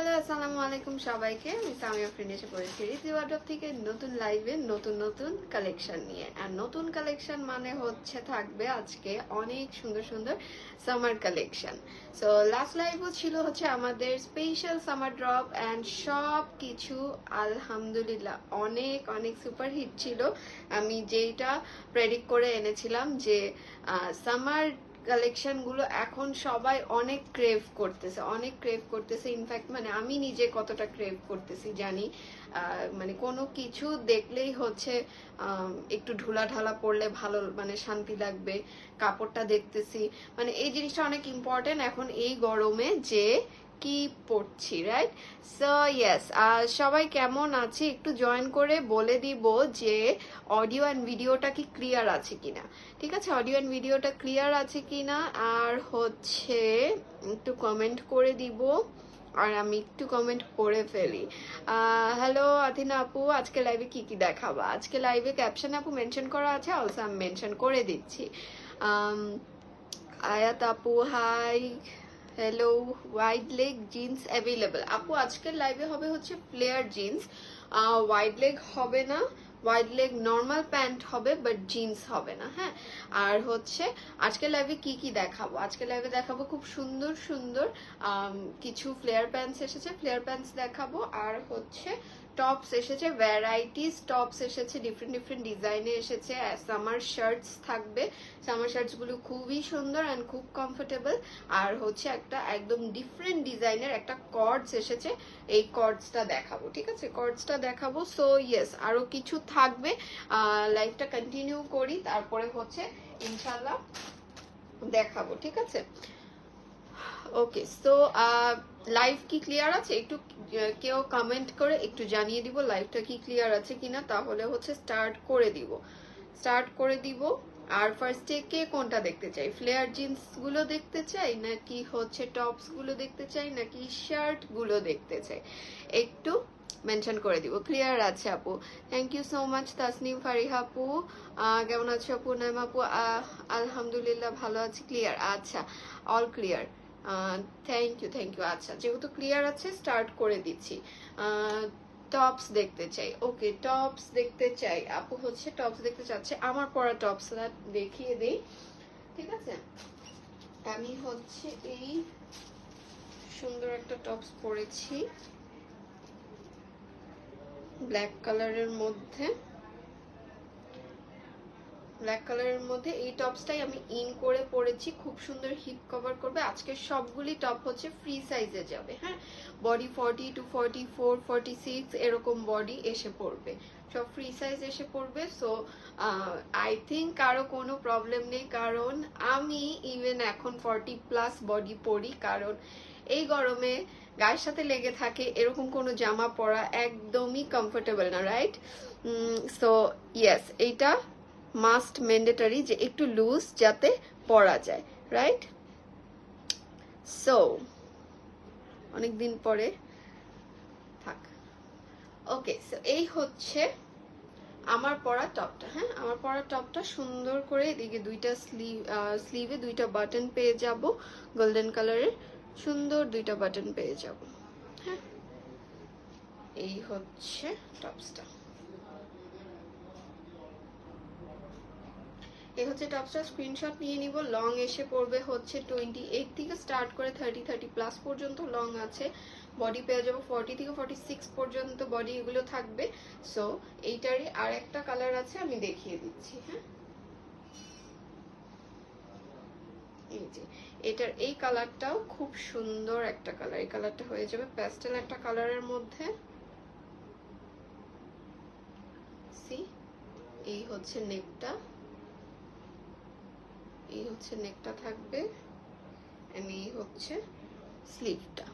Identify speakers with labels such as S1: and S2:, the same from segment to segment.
S1: Hello আসসালামু আলাইকুম সবাইকে। আমি সামিয়া ফ্রেন্ড এসে পড়েছি রিতি ওয়ার্ডরোব থেকে নতুন লাইভে নতুন নতুন কালেকশন নিয়ে। আর নতুন কালেকশন মানে হচ্ছে থাকবে আজকে অনেক সুন্দর সুন্দর সামার কালেকশন। সো লাস্ট লাইভও ছিল হচ্ছে আমাদের স্পেশাল সামার ড্রপ অ্যান্ড সব কিছু আলহামদুলিল্লাহ অনেক অনেক সুপার হিট ছিল। আমি যেইটা প্রেডিক্ট করে এনেছিলাম যে সামার কালেকশন গুলো এখন সবাই অনেক ক্রেভ করতেছে ইনফ্যাক্ট মানে আমি নিজে কতটা ক্রেভ করতেছি জানি। মানে কোনো কিছু দেখলেই হচ্ছে একটু ঢুলা ঢালা পড়লে ভালো মানে শান্তি লাগবে, কাপড়টা দেখতেছি মানে এই জিনিসটা অনেক ইম্পর্টেন্ট এখন এই গরমে যে কি পড়ছি, রাইট? সো ইয়েস, সবাই কেমন আছে একটু জয়েন করে বলে দিব যে অডিও অ্যান্ড ভিডিওটা কি ক্লিয়ার আছে কিনা। ঠিক আছে, অডিও অ্যান্ড ভিডিওটা ক্লিয়ার আছে কিনা আর হচ্ছে একটু কমেন্ট করে দিব। আর আমি একটু কমেন্ট করে ফেলি। হ্যালো আথিনা আপু, আজকে লাইভে কি কি দেখাবা? আজকে লাইভে ক্যাপশন আপু মেনশন করা আছে, অলসো আমি মেনশন করে দিচ্ছি। আয়াত আপু hi, hello. Wide leg jeans available আপু, আজকের লাইভে হবে হচ্ছে ফ্লেয়ার জিন্স, ওয়াইড লেগ হবে না, ওয়াইড লেগ নর্মাল প্যান্ট হবে বাট জিন্স হবে না। হ্যাঁ, আর হচ্ছে আজকে লাইভে কি কি দেখাবো? আজকে লাইভে দেখাবো খুব সুন্দর সুন্দর কিছু ফ্লেয়ার প্যান্টস এসেছে, ফ্লেয়ার প্যান্টস দেখাবো। আর হচ্ছে টপস এসেছে, ভ্যারাইটিস টপস এসেছে, ডিফারেন্ট ডিফারেন্ট ডিজাইনে এসেছে। সামার শার্টস থাকবে, সামার শার্টস গুলো খুবই সুন্দর অ্যান্ড খুব কমফোর্টেবল। আর হচ্ছে একটা একদম ডিফারেন্ট ডিজাইনের একটা কর্ডস এসেছে, এই কর্ডসটা দেখাবো। ঠিক আছে, কর্ডসটা দেখাবো। সো ইয়েস, আরো কিছু থাকবে, লাইভটা কন্টিনিউ করি, তারপরে হচ্ছে ইনশাল্লাহ দেখাবো। ঠিক আছে, ওকে। সো লাইভ কি ক্লিয়ার আছে? একটু কেউ কমেন্ট করে একটু জানিয়ে দিব লাইভটা কি ক্লিয়ার আছে কিনা, তাহলে হচ্ছে স্টার্ট করে দিব। আর ফার্স্টে কে কোনটা দেখতে চাই? ফ্লেয়ার জিন্স গুলো দেখতে চাই নাকি হচ্ছে টপস গুলো দেখতে চাই নাকি শার্ট গুলো দেখতে চাই? একটু মেনশন করে দিব। ক্লিয়ার আছে আপু, thank you so much. Tasnim Fariha আপু কেমন আছো আপু? নাইম আপু আলহামদুলিল্লাহ ভালো আছি। ক্লিয়ার, আচ্ছা all clear, thank you thank you. আচ্ছা, যেহেতু ক্লিয়ার আছে স্টার্ট করে দিচ্ছি। টপস দেখতে চাই, ওকে টপস দেখতে চাই আপু, হচ্ছে টপস দেখতে চাচ্ছে। আমার পরা টপস দেখিয়ে দেই। ঠিক আছে, আমি হচ্ছে এই সুন্দর একটা টপস পরেছি ব্ল্যাক কালারের মধ্যে, ব্ল্যাক কালারের মধ্যে এই টপসটাই আমি ইন করে পরেছি, খুব সুন্দর হিপ কভার করবে। আজকের সবগুলি টপ হচ্ছে ফ্রি সাইজে যাবে। হ্যাঁ, বডি 40 to 44 46 এরকম বডি এসে পড়বে, সব ফ্রি সাইজ এসে পড়বে। সো আই থিঙ্ক কারো কোনো প্রবলেম নেই, কারণ আমি ইভেন এখন 40+ বডি পরি, কারণ এই গরমে গায়ের সাথে লেগে থাকে এরকম কোনো জামা পরা একদমই কমফোর্টেবল না, রাইট? সো ইয়েস, এইটা মাস্ট ম্যান্ডেটরি যে একটু লুজ যাতে পরা যায়, রাইট? সো অনেকদিন পরে থাক, ওকে। সো এই হচ্ছে আমার পরা টপটা। হ্যাঁ, আমার পরা টপটা সুন্দর করে এদিকে দুইটা স্লিভে দুইটা বাটন পেয়ে যাব, গোল্ডেন কালারের সুন্দর দুইটা বাটন পেয়ে যাব। হ্যাঁ, এই হচ্ছে টপসটা, এই হচ্ছে টপসটা। স্ক্রিনশট নিয়ে নিব। লং এসে পড়বে হচ্ছে 28 থেকে স্টার্ট করে 30+ পর্যন্ত লং আছে। বডি পেয়ে যাবো 40 থেকে 46 পর্যন্ত বডি এগুলো থাকবে। সো এইটারই আর একটা কালার আছে, আমি দেখিয়ে দিচ্ছি। হ্যাঁ, এই যে এটার এই কালারটাও খুব সুন্দর একটা কালার, এই কালারটা হয়ে যাবে প্যাস্টেল একটা কালারের মধ্যে। সি, এই হচ্ছে নেকটা, এই হচ্ছে নেকটা থাকবে, এই হচ্ছে স্লিভটা।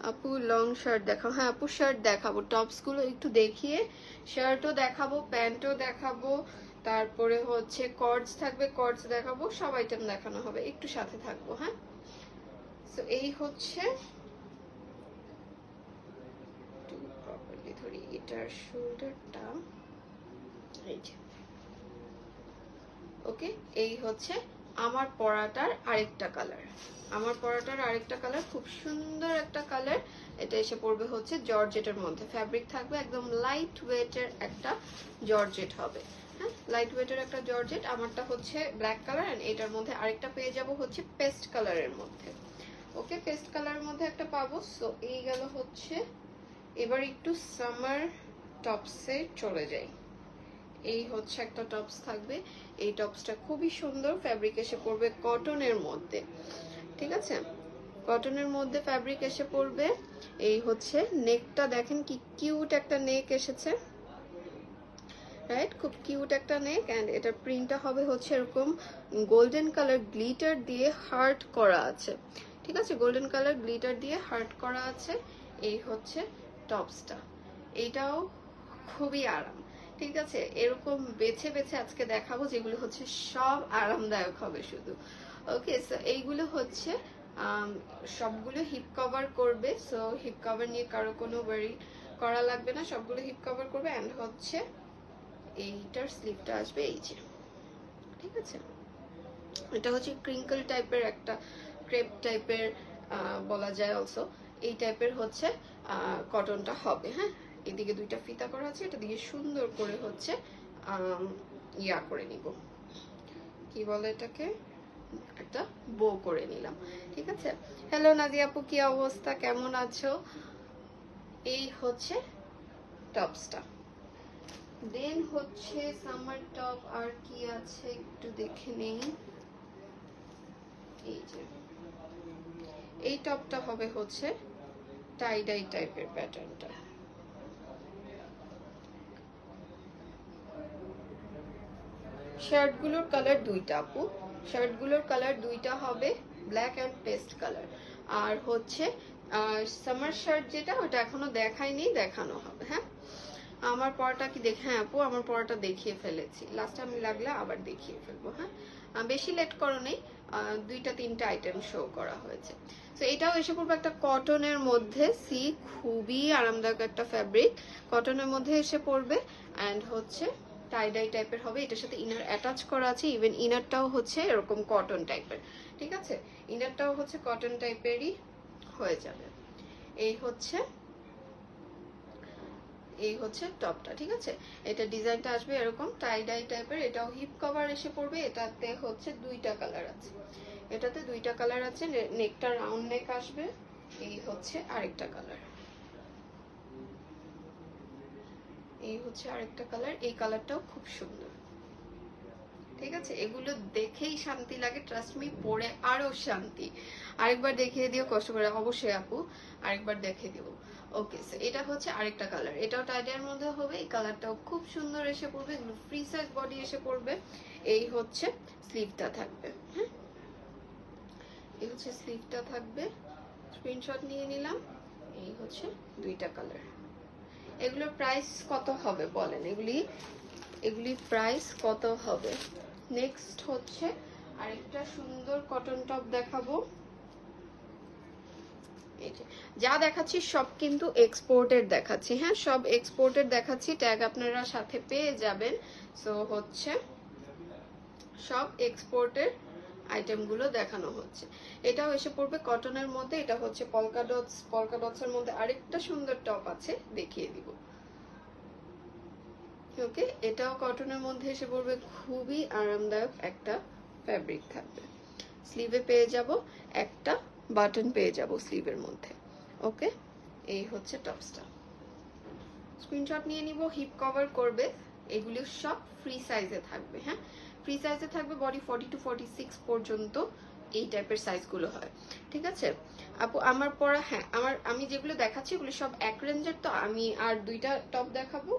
S1: আপু লং শার্ট দেখাও। হ্যাঁ আপু, শার্ট দেখাবো, টপস গুলো একটু দেখিয়ে শার্টও দেখাবো, প্যান্টও দেখাবো, তারপরে হচ্ছে কর্ডস থাকবে, কর্ডস দেখাবো, সব আইটেম দেখানো হবে, একটু সাথে থাকবো। হ্যাঁ, সো এই হচ্ছে প্রপারলি ধরি এটার শোল্ডারটা, এই যে ওকে, এই হচ্ছে আমার পরাটার আরেকটা কালার, আমার পরাটার আরেকটা কালার, খুব সুন্দর একটা কালার। এটা এসে পড়বে হচ্ছে জর্জেটের মধ্যে, ফ্যাব্রিক থাকবে একদম লাইট ওয়েটের একটা জর্জেট হবে। হ্যাঁ, লাইট ওয়েটের একটা জর্জেট। আমারটা হচ্ছে ব্ল্যাক কালার, এন্ড এটার মধ্যে আরেকটা পেয়ে যাব হচ্ছে পেস্ট কালারের মধ্যে। ওকে, পেস্ট কালারের মধ্যে একটা পাবো। সো এই গেল হচ্ছে। এবার একটু সামার টপসে চলে যাই। এই হচ্ছে একটা টপস থাকবে, এই টপসটা খুবই সুন্দর, ফ্যাব্রিক এসে পড়বে কটনের মধ্যে। ঠিক আছে, কটনের মধ্যে ফ্যাব্রিক এসে পড়বে। এই হচ্ছে নেকটা, দেখেন কি কিউট একটা নেক এসেছে, রাইট? খুব কিউট একটা নেক। এন্ড এটার প্রিন্টটা হবে হচ্ছে এরকম গোল্ডেন কালার গ্লিটার দিয়ে হার্ট করা আছে। ঠিক আছে, গোল্ডেন কালার গ্লিটার দিয়ে হার্ট করা আছে। এই হচ্ছে টপসটা, এইটাও খুবই আরাম। ঠিক আছে, এরকম বেছে বেছে আজকে দেখাবো যেগুলো হচ্ছে সব আরামদায়ক হবে শুধু। ওকে, সো এইগুলো হচ্ছে সবগুলো হিপ কভার করবে। সো হিপ কভার নিয়ে কারো কোনো ওয়ারি করা লাগবে না, সবগুলো হিপ কভার করবে। এন্ড হচ্ছে এইটার স্লিভটা আসবে এই যে। ঠিক আছে, এটা হচ্ছে ক্রিঙ্কল টাইপের একটা ক্রেপ টাইপের বলা যায় অলসো, এই টাইপের হচ্ছে কটনটা হবে। হ্যাঁ, এদিকে দুইটা ফিতা করা আছে, এটা দিয়ে সুন্দর করে হচ্ছে ইয়া করে নিব, কি বলে এটাকে, একটা বো করে নিলাম। ঠিক আছে, হ্যালো নাদিয়া আপু, কি অবস্থা, কেমন আছো? এই হচ্ছে টপসটা। দেন হচ্ছে সামার টপ আর কি আছে একটু দেখে নেই। এই যে এই টপটা হবে হচ্ছে টাই ডাই টাইপের প্যাটার্নটা। শার্টগুলোর কালার দুইটা আপু, শার্টগুলোর কালার দুইটা হবে, ব্ল্যাক অ্যান্ড পেস্ট কালার। আর হচ্ছে সামার শার্ট যেটা, ওটা এখনো দেখাইনি, দেখানো হবে। হ্যাঁ, আমার পরাটা কি দেখে, হ্যাঁ আপু আমার পরাটা দেখিয়ে ফেলেছি, লাস্ট আমি লাগলে আবার দেখিয়ে ফেলবো। হ্যাঁ, বেশি লেট করো নেই, দুইটা তিনটা আইটেম শো করা হয়েছে। তো এটাও এসে পড়বে একটা কটনের মধ্যে, সি খুবই আরামদায়ক একটা ফ্যাব্রিক, কটনের মধ্যে এসে পড়বে। অ্যান্ড হচ্ছে টাই ডাই টাইপের হবে, এটার সাথে ইনার অ্যাটাচ করা আছে, ইভেন ইনারটাও হচ্ছে এরকম কটন টাইপের। ঠিক আছে, ইনারটাও হচ্ছে কটন টাইপেরই হয়ে যাবে। এই হচ্ছে এই হচ্ছে টপটা। ঠিক আছে, এটা ডিজাইনটা আসবে এরকম টাই ডাই টাইপের, এটাও হিপ কভার এসে পড়বে। এটাতে হচ্ছে দুইটা কালার আছে, এটাতে দুইটা কালার আছে, নেকটা রাউন্ড নেক আসবে। এই হচ্ছে আরেকটা কালার, এই হচ্ছে আরেকটা কালার, এই কালারটাও খুব সুন্দর। ঠিক আছে, এগুলো দেখেই শান্তি লাগে, ট্রাস্ট মি, পরে আরো শান্তি। আরেকবার দেখিয়ে দিও কষ্ট করে, অবশ্যই আপু আরেকবার দেখিয়ে দিব। ওকে, সো এটা হচ্ছে আরেকটা কালার, এটাও টাইডার মধ্যে হবে, এই কালারটাও খুব সুন্দর এসে পড়বে, এগুলো ফ্রি সাইজ বডি এসে পড়বে। এই হচ্ছে স্লিভটা থাকবে। হ্যাঁ, এই হচ্ছে স্লিভটা থাকবে, স্ক্রিনশট নিয়ে নিলাম। এই হচ্ছে দুইটা কালার। এগুলোর প্রাইস কত হবে বলেন, এগুলি প্রাইস কত হবে? নেক্সট হচ্ছে আরেকটা সুন্দর কটন টপ দেখাবো। এই যে যা দেখাচ্ছি সব কিন্তু এক্সপোর্টেড দেখাচ্ছি। হ্যাঁ, সব এক্সপোর্টেড দেখাচ্ছি, ট্যাগ আপনারা সাথে পেয়ে যাবেন। সো হচ্ছে সব এক্সপোর্টের আইটেমগুলো দেখানো হচ্ছে। এটাও এসে পড়বে কটনের মধ্যে, এটা হচ্ছে পলকা ডটস এর মধ্যে আরেকটা সুন্দর টপ আছে, দেখিয়ে দিব। ওকে, এটাও কটনের মধ্যে এসে পড়বে, খুবই আরামদায়ক একটা ফ্যাব্রিক থাকবে। স্লিভে পেয়ে যাব একটা বাটন, পেয়ে যাব স্লিভের মধ্যে। ওকে, এই হচ্ছে টপসটা, স্ক্রিনশট নিয়ে নিব, হিপ কভার করবে। এগুলো সব ফ্রি সাইজে থাকবে। হ্যাঁ, ফ্রি সাইজে থাকবে, বডি 40 to 46 পর্যন্ত এই টাইপের সাইজগুলো হয়। ঠিক আছে আপু, আমার পরা, হ্যাঁ আমি যেগুলো দেখাচ্ছি এগুলো সব এক রেঞ্জের। তো আমি আর দুইটা টপ দেখাবো,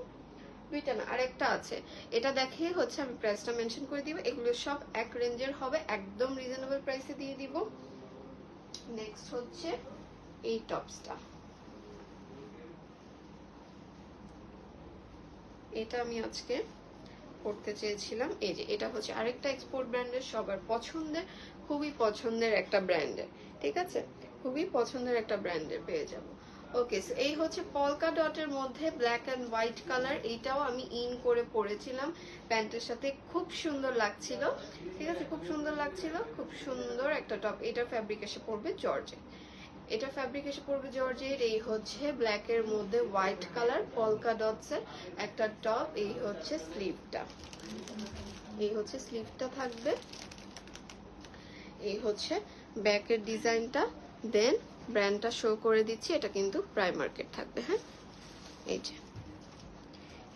S1: দুইটা না আরেকটা আছে, এটা দেখে হচ্ছে আমি প্রাইসটা মেনশন করে দিব। এগুলো সব এক রেঞ্জের হবে, একদম রিজনেবল প্রাইসে দিয়ে দিব। নেক্সট হচ্ছে এই টপসটা, এটা আমি আজকে করতে চেয়েছিলাম। এই যে এটা হচ্ছে আরেকটা এক্সপোর্ট ব্র্যান্ডের, সবার পছন্দের, খুবই পছন্দের একটা ব্র্যান্ডের। ঠিক আছে, খুবই পছন্দের একটা ব্র্যান্ডের পেয়ে যাব। ওকে, সো এই হচ্ছে পলকা ডটের মধ্যে ব্ল্যাক অ্যান্ড হোয়াইট কালার। এইটাও আমি ইন করে পরেছিলাম প্যান্টের সাথে, খুব সুন্দর লাগছিল। ঠিক আছে, খুব সুন্দর লাগছিল, খুব সুন্দর একটা টপ। এটার ফ্যাব্রিক এসে পড়বে জর্জেট, এটা ফ্যাব্রিক এসে পড়বে জর্জেট। এই হচ্ছে ব্ল্যাক এর মধ্যে হোয়াইট কালার পলকা ডটস এর একটা টপ। এই হচ্ছে স্লিভটা, এই হচ্ছে স্লিভটা থাকবে, এই হচ্ছে ব্যাকের ডিজাইনটা। দেন ব্র্যান্ডটা শো করে দিচ্ছি, এটা কিন্তু প্রাইমার্কেট থাকবে। হ্যাঁ, এই যে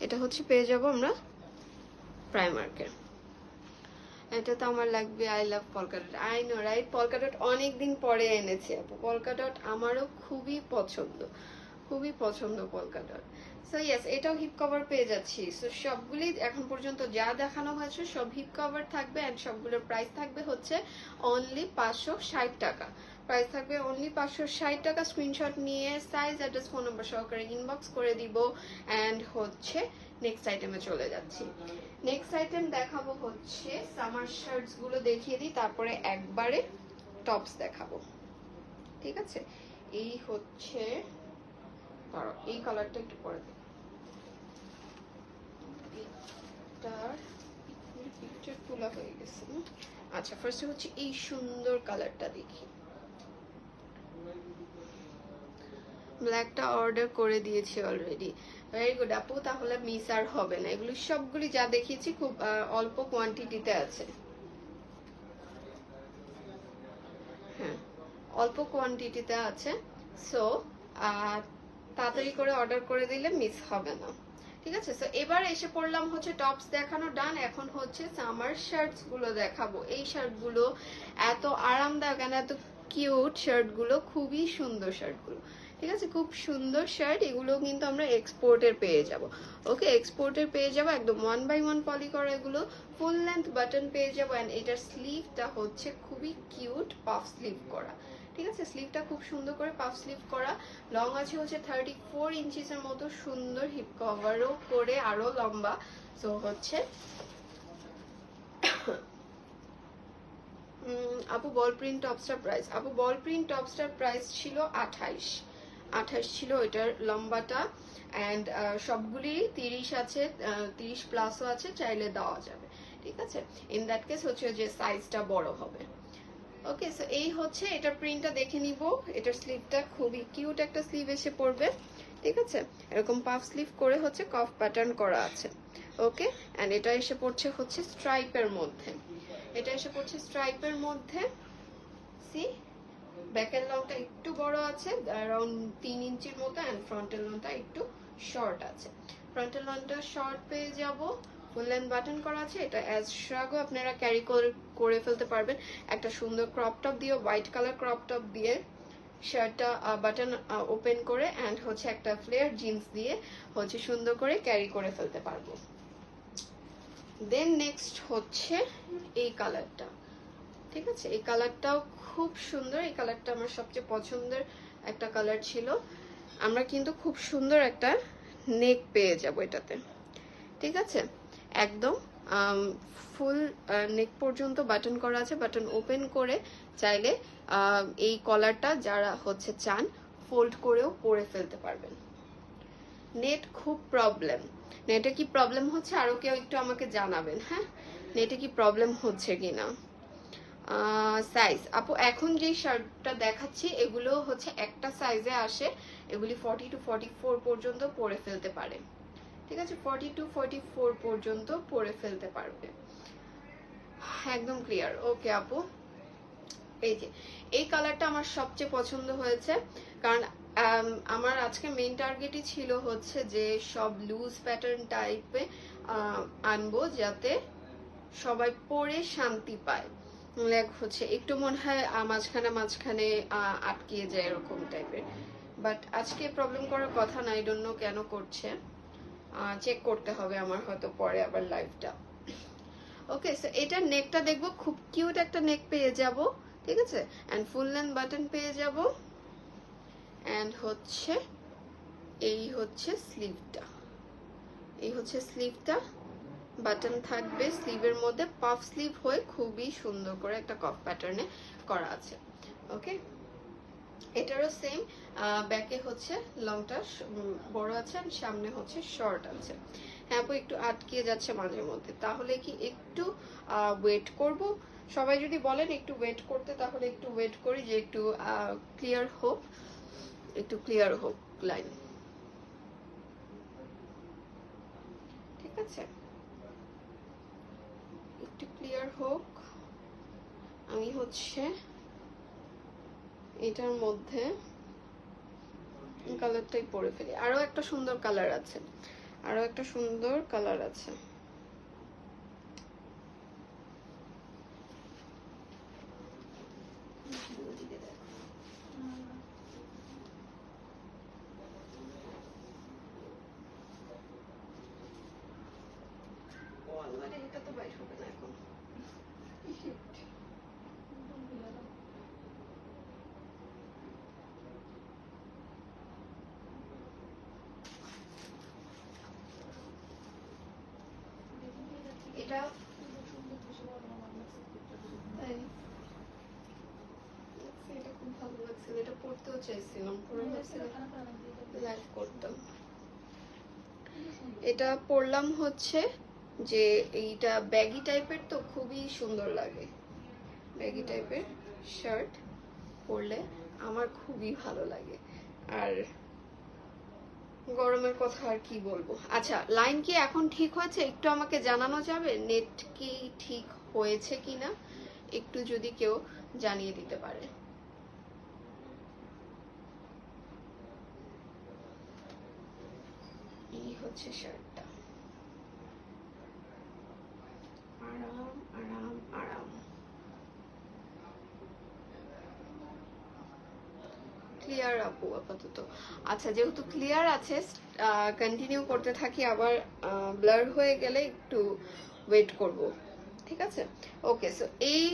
S1: এটা হচ্ছে পেয়ে যাবো আমরা প্রাইমার্কের। এটা তো আমার লাগবে, I love polka dot, I know right. Polka dot অনেকদিন পরে এনেছি আপু, পলকা ডট আমারও খুবই পছন্দ, খুবই পছন্দ পলকা ডট। সো ইয়েস, এটাও হিপ কভার পেয়ে যাচ্ছি। সো সবগুলি এখন পর্যন্ত যা দেখানো হয়েছে সব হিপ কভার থাকবে, অ্যান্ড সবগুলোর প্রাইস থাকবে হচ্ছে অনলি 560 টাকা। প্রাইস থাকবে অনলি 560 টাকা। স্ক্রিনশট নিয়ে সাইজ, অ্যাড্রেস, ফোন নাম্বার সহকারে ইনবক্স করে দিব। অ্যান্ড হচ্ছে নেক্সট আইটেমে চলে যাচ্ছি। নেক্সট আইটেম দেখাবো হচ্ছে সামার শার্টস গুলো দেখিয়ে দিই, তারপরে একবারে টপস দেখাবো। ঠিক আছে, এই হচ্ছে, এই কালারটা একটু পরে দিই, পিকচার তোলা হয়ে গেছে। আচ্ছা, ফার্স্টে হচ্ছে এই সুন্দর কালারটা দেখি। ব্ল্যাকটা অর্ডার করে দিয়েছি অলরেডি। ভেরি গুড আপু, তাহলে মিস আর হবে না। এগুলো সবগুলি যা দেখিয়েছি খুব অল্প কোয়ান্টিটিতে আছে। হ্যাঁ, অল্প কোয়ান্টিটিতে আছে। সো তাড়াতাড়ি করে অর্ডার করে দিলে মিস হবে না। ঠিক আছে, সো এবার এসে পড়লাম হচ্ছে টপস দেখানো ডান। এখন হচ্ছে সামার শার্টস গুলো দেখাবো। এই শার্ট গুলো এত আরামদায়ক, এত কিউট শার্ট গুলো, খুবই সুন্দর শার্ট গুলো। ঠিক আছে, খুব সুন্দর শার্ট। এগুলো কিন্তু আমরা এক্সপোর্টের পেয়ে যাব। ওকে, এক্সপোর্টের পেয়ে যাব একদম 1/1 পলি করা। এগুলো ফুল লেন্থ বাটন পেয়ে যাবো। অ্যান্ড এটার স্লিভটা হচ্ছে খুবই কিউট, পাফ স্লিভ করা। ঠিক আছে, স্লিভটা খুব সুন্দর করে পাফ স্লিভ করা। লং আছে হচ্ছে 34 ইঞ্চিসের মতো, সুন্দর হিপ কভারও করে আরো লম্বা। সো হচ্ছে আপু বল প্রিন্ট টপস্টার প্রাইস, আপু বল প্রিন্ট টপস্টার প্রাইস ছিল 28 ছিল এটার লম্বাটা। অ্যান্ড সবগুলি 30 আছে, 30 প্লাসও আছে, চাইলে দেওয়া যাবে। ঠিক আছে, ইন দ্যাট কেস হচ্ছে যে সাইজটা বড় হবে। ওকে, সো এই হচ্ছে এটার প্রিন্টটা দেখে নিব। এটার স্লিভটা খুবই কিউট একটা স্লিভ এসে পড়বে। ঠিক আছে, এরকম পাফ স্লিভ করে হচ্ছে কফ প্যাটার্ন করা আছে। ওকে, এন্ড এটা এসে পড়ছে হচ্ছে স্ট্রাইপের মধ্যে, এটা এসে পড়ছে স্ট্রাইপের মধ্যে। সি, ব্যাকের লংটা একটু বড় আছে, অ্যারাউন্ড 3 ইঞ্চির মতো, এন্ড ফ্রন্টের লংটা একটু শর্ট আছে। ফ্রন্টের লংটা শর্ট পেয়ে যাব, ফুল লেন্থ বাটন করা আছে। এটা অ্যাজ শ্রাগও আপনারা ক্যারি করে ফেলতে পারবেন। একটা সুন্দর ক্রপ টপ দিয়ে, হোয়াইট কালার ক্রপ টপ দিয়ে শার্টটা বাটন ওপেন করে, অ্যান্ড হচ্ছে একটা ফ্লেয়ার জিন্স দিয়ে হচ্ছে সুন্দর করে ক্যারি করে ফেলতে পারবো। দেন নেক্সট হচ্ছে এই কালারটা। ঠিক আছে, এই কালারটাও খুব সুন্দর। এই কালারটা আমার সবচেয়ে পছন্দের একটা কালার ছিল। আমরা কিন্তু খুব সুন্দর একটা নেক পেয়ে যাব এটাতে। ঠিক আছে, একদম ফুল নেক পর্যন্ত বাটন করা আছে। বাটন ওপেন করে চাইলে এই কলারটা যারা হচ্ছে চান ফোল্ড করেও পরে ফেলতে পারবেন। নেট খুব প্রবলেম, নেটে কি প্রবলেম হচ্ছে আরো কেউ একটু আমাকে জানাবেন। হ্যাঁ, নেটে কি প্রবলেম হচ্ছে কিনা। সাইজ আপু, এখন যে শার্টটা দেখাচ্ছি এগুলো হচ্ছে একটা সাইজে আসে। এগুলি 40 to 44 পর্যন্ত পরে ফেলতে পারে। ঠিক আছে, 40 to 44 পর্যন্ত পরে ফেলতে পারবে, একদম ক্লিয়ার। ওকে আপু, এই যে এই কালারটা আমার সবচেয়ে পছন্দ হয়েছে, কারণ আমার আজকে মেইন টার্গেটই ছিল হচ্ছে যে সব লুজ প্যাটার্ন টাইপে আনবো, যাতে সবাই পরে শান্তি পায়। হচ্ছে একটু মনে হয় মাঝখানে মাঝখানে আটকিয়ে যায় এরকম টাইপের, বাট আজকে প্রবলেম করার কথা না। আই ডোন্ট নো কেন করছে, চেক করতে হবে আমার হয়তো পরে আবার লাইভটা। ওকে, সো এটার নেকটা দেখবো, খুব কিউট একটা নেক পেয়ে যাব। ঠিক আছে, এন্ড ফুল লেন্থ বাটন পেয়ে যাব। এন্ড হচ্ছে এই হচ্ছে স্লিভটা, এই হচ্ছে স্লিভটা, বাটন থাকবে স্লিভের মধ্যে, পাফ স্লিভ হয়ে খুবই সুন্দর করে একটা কফ প্যাটার্নে করা আছে। ওকে, এটারও সেম, ব্যাকে হচ্ছে লংটা বড় আছে আর সামনে হচ্ছে শর্ট আছে। হ্যাঁ আপু একটু আটকে যাচ্ছে মাঝে মধ্যে, তাহলে কি একটু ওয়েট করব? সবাই যদি বলেন একটু ওয়েট করতে, তাহলে একটু ওয়েট করি, যে একটু ক্লিয়ার হোক, একটু ক্লিয়ার হোক লাইন। ঠিক আছে, একটু ক্লিয়ার হোক। আমি হচ্ছে এটার মধ্যে কালারটাই পরে ফেলি। আরো একটা সুন্দর কালার আছে, আরো একটা সুন্দর কালার আছে। এটা তো বাইর হবে না এখন। এটা তাই, এটা খুব ভালো লাগছে, এটা পড়তেও চাইছিলাম, পরে ভাবছিলাম লাইভ করতাম। এটা পরলাম হচ্ছে যে এইটা ব্যাগি টাইপের, তো খুবই সুন্দর লাগে। ব্যাগি টাইপের শার্ট পরলে আমার খুবই ভালো লাগে। আর গরমের কথা আর কি বলবো। আচ্ছা লাইন কি এখন ঠিক হয়েছে? একটু আমাকে জানানো যাবে নেট কি ঠিক হয়েছে কিনা, একটু যদি কেউ জানিয়ে দিতে পারে। এই হচ্ছে শার্টটা, আরাম আরাম আরাম। ক্লিয়ার আপু আপাতত। আচ্ছা যেহেতু ক্লিয়ার আছে, কন্টিনিউ করতে থাকি, আবার ব্লার হয়ে গেলে একটু ওয়েট করব। ঠিক আছে, ওকে। সো এই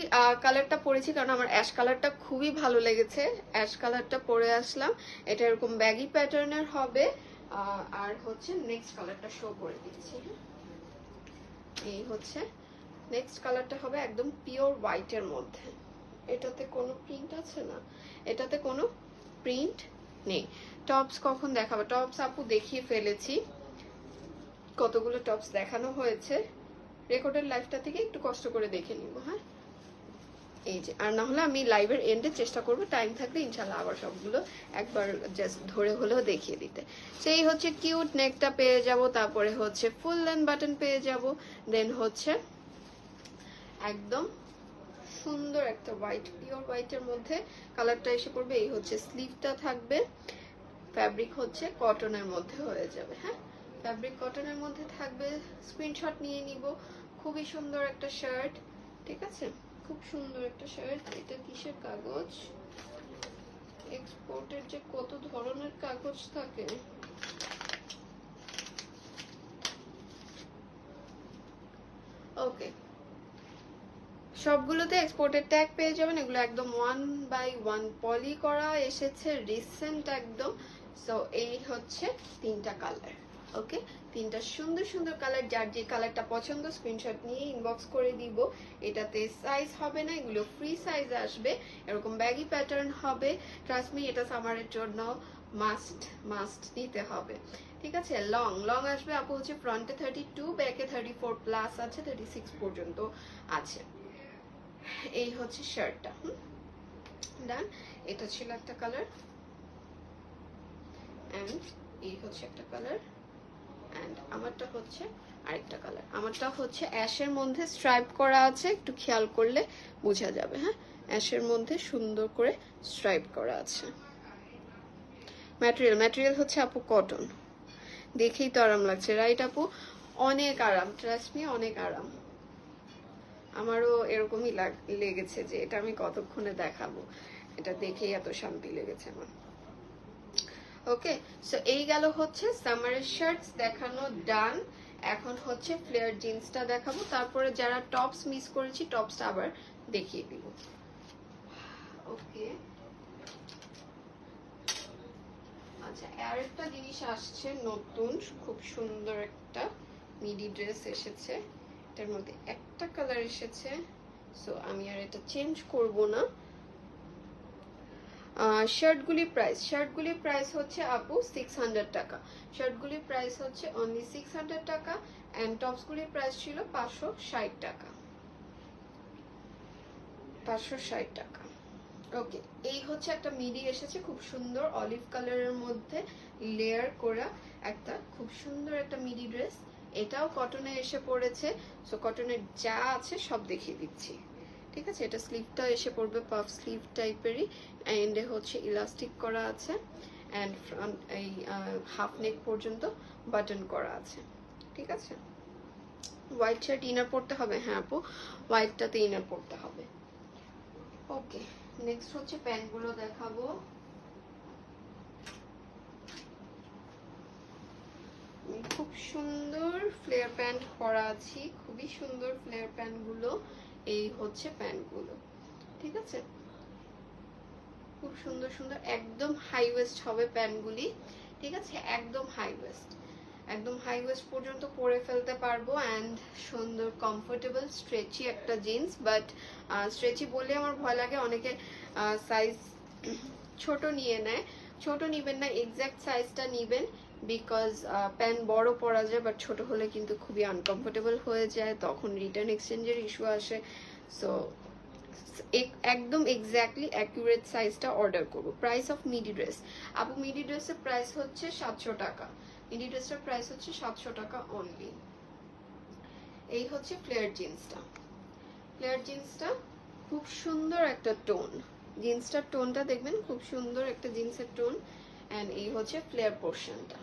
S1: কালারটা পরেছি কারণ আমার অ্যাশ কালারটা খুবই ভালো লেগেছে, অ্যাশ কালারটা পরে আসলাম। এটা এরকম ব্যাগি প্যাটার্নের হবে। আর হচ্ছে নেক্সট কালারটা শো করে দিচ্ছি। এই হচ্ছে নেক্সট কালারটা হবে একদম পিওর হোয়াইটের মধ্যে। এটাতে কোনো প্রিন্ট আছে না, এটাতে কোনো প্রিন্ট নেই। টপস কখন দেখাবো? টপস আপু দেখিয়ে ফেলেছি, কতগুলো টপস দেখানো হয়েছে। রেকর্ডের লাইভটা থেকে একটু কষ্ট করে দেখে নিব। হ্যাঁ এই যে, আর না হলে আমি লাইভের এন্ডে চেষ্টা করব টাইম থাকলে ইনশাল্লাহ আবার সবগুলো একবার জাস্ট ধরে হলেও দেখিয়ে দিতে। সেই হচ্ছে কিউট নেকটা পেয়ে যাব, তারপরে হচ্ছে ফুল লেন্থ বাটন পেয়ে যাব, দেন হচ্ছে একদম সুন্দর একটা হোয়াইট, পিওর হোয়াইটের মধ্যে কালারটা এসে পড়বে। এই হচ্ছে স্লিভটা থাকবে, ফ্যাব্রিক হচ্ছে কটনের মধ্যে হয়ে যাবে। হ্যাঁ ফ্যাব্রিক কটনের মধ্যে থাকবে, স্ক্রিনশট নিয়ে নিব। খুবই সুন্দর একটা শার্ট, ঠিক আছে, খুব সুন্দর একটা শার্ট। এটা কিসের কাগজ? এক্সপোর্টের যে কত ধরনের কাগজ থাকে। ওকে, সবগুলোতে এক্সপোর্টের ট্যাগ পেয়ে যাবেন। এগুলো একদম 1/1 পলি করা এসেছে, রিসেন্ট একদম। সো এই হচ্ছে তিনটা কালার। ওকে, তিনটা সুন্দর সুন্দর কালার, যার যে কালারটা পছন্দ স্ক্রিনশট নিয়ে ইনবক্স করে দিব। এটাতে সাইজ হবে না, এগুলো ফ্রি সাইজ আসবে, এরকম ব্যাগি প্যাটার্ন হবে। ট্রাস্ট মি এটা সামারের জন্য মাস্ট মাস্ট নিতে হবে। ঠিক আছে, লং লং আসবে আপু হচ্ছে ফ্রন্টে 32, ব্যাকে 34 প্লাস আছে, 36 পর্যন্ত আছে। এই হচ্ছে শার্টটা। ডান, এটা ছিল একটা কালার, এন্ড এই হচ্ছে একটা কালার, এন্ড আমারটা হচ্ছে আরেকটা কালার। আমারটা হচ্ছে অ্যাশের মধ্যে স্ট্রাইপ করা আছে, একটু খেয়াল করলে বোঝা যাবে। হ্যাঁ অ্যাশের মধ্যে সুন্দর করে স্ট্রাইপ করা আছে। ম্যাটেরিয়াল ম্যাটেরিয়াল হচ্ছে আপু কটন, দেখেই তো আরাম লাগছে, রাইট আপু? অনেক আরাম, ট্রাস্ট মি অনেক আরাম। আমারও এরকমই লেগেছে যে এটা আমি কতক্ষণে দেখাবো, এটা দেখেই এত শান্তি লেগেছে আমার। ওকে, সো এই গেল হচ্ছে সামারের শার্টস দেখানো ডান। এখন হচ্ছে ফ্লেয়ার জিন্সটা দেখাবো, তারপরে যারা টপস মিস করেছি টপসটা আবার দেখিয়ে দিব। ওকে, আচ্ছা আর একটা জিনিস আসছে নতুন, খুব সুন্দর একটা মিডি ড্রেস এসেছে। এটার মধ্যে একটা কালার এসেছে, সো আমি আর এটা চেঞ্জ করব না। শার্টগুলির প্রাইস হচ্ছে আপু 600 টাকা। শার্টগুলির প্রাইস হচ্ছে অনলি 600 টাকা এন্ড টপসগুলির প্রাইস ছিল 560 টাকা। 560 টাকা। ওকে, এই হচ্ছে একটা মিডি এসেছে খুব সুন্দর অলিভ কালারের মধ্যে লেয়ার করা একটা খুব সুন্দর একটা মিডি ড্রেস। এটাও কটনে এসে পড়েছে। সো কটনের যা আছে সব দেখিয়ে দিচ্ছি, ঠিক আছে। এটা স্লিভটা এসে পড়বে পাফ স্লিভ টাইপেরই, এন্ডে হচ্ছে ইলাস্টিক করা আছে এন্ড ফ্রন্ট এই হাফ নেক পর্যন্ত বাটন করা আছে, ঠিক আছে। হোয়াইট শার্ট ইনার পরতে হবে, হ্যাঁ আপু হোয়াইটটাতে ইনার পরতে হবে। ওকে, নেক্সট হচ্ছে প্যান্টগুলো দেখাবো। খুব সুন্দর ফ্লেয়ার প্যান্ট পরা আছি, খুবই সুন্দর ফ্লেয়ার প্যান্ট গুলো। এই হচ্ছে প্যান্ট গুলো, ঠিক আছে। খুব সুন্দর সুন্দর একদম হাই ওয়েস্ট হবে প্যান্টগুলি, ঠিক আছে। একদম হাই ওয়েস্ট, একদম হাই ওয়েস্ট পর্যন্ত পরে ফেলতে পারবো এন্ড সুন্দর কমফোর্টেবল স্ট্রেচি একটা জিন্স। বাট স্ট্রেচি বললে আমার ভয় লাগে, অনেকে সাইজ ছোট নিয়ে নেয়। ছোট নিবেন না, এক্সাক্ট সাইজটা নিবেন, বিকজ প্যান্ট বড় পরা যায় বাট ছোট হলে কিন্তু খুবই আনকমফোর্টেবল হয়ে যায়, তখন রিটার্ন এক্সচেঞ্জের ইস্যু আসে। সো একদম এক্স্যাক্টলি অ্যাকুরেট সাইজটা অর্ডার করবো। প্রাইস অফ মিডি ড্রেস, আপু মিডি ড্রেসের প্রাইস হচ্ছে 700 টাকা। মিডি ড্রেসটার প্রাইস হচ্ছে 700 টাকা অনলি। এই হচ্ছে ফ্লেয়ার জিন্সটা। ফ্লেয়ার জিন্সটা খুব সুন্দর একটা টোন, জিন্সটার টোনটা দেখবেন খুব সুন্দর একটা জিন্সের টোন এন্ড এই হচ্ছে ফ্লেয়ার পোর্শনটা।